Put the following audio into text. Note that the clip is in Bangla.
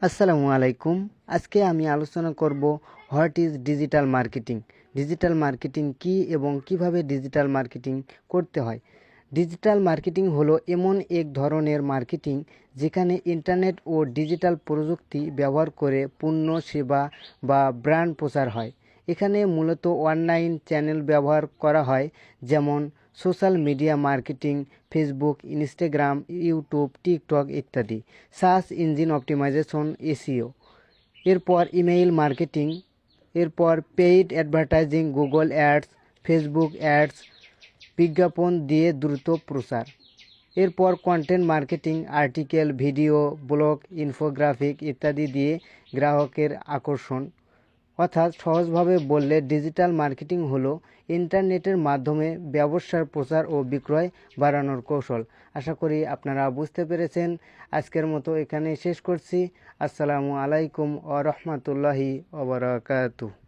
আসসালামু আলাইকুম। আজকে আমি আলোচনা করব what is digital marketing. Digital marketing কি এবং কিভাবে ডিজিটাল মার্কেটিং করতে হয়। ডিজিটাল মার্কেটিং হলো এমন এক ধরনের মার্কেটিং যেখানে ইন্টারনেট ও ডিজিটাল প্রযুক্তি ব্যবহার করে পণ্য, সেবা বা ব্র্যান্ড প্রচার হয়। এখানে মূলত অনলাইন চ্যানেল ব্যবহার করা হয়, যেমন social media marketing, Facebook, Instagram, YouTube, TikTok ইত্যাদি। Search engine optimisation, SEO. এরপর ইমেইল মার্কেটিং, এরপর paid advertising, Google ads, Facebook ads, বিজ্ঞাপন দিয়ে দ্রুত প্রচার। এরপর content marketing, article, video, blog, infographic ইত্যাদি দিয়ে গ্রাহকের আকর্ষণ। অর্থাৎ সহজভাবে বললে ডিজিটাল মার্কেটিং হলো ইন্টারনেটের মাধ্যমে ব্যবসার প্রচার ও বিক্রয় বাড়ানোর কৌশল। আশা করি আপনারা বুঝতে পেরেছেন। আজকের মতো এখানেই শেষ করছি। আসসালামু আলাইকুম ওয়া রাহমাতুল্লাহি ওয়া বারাকাতুহু।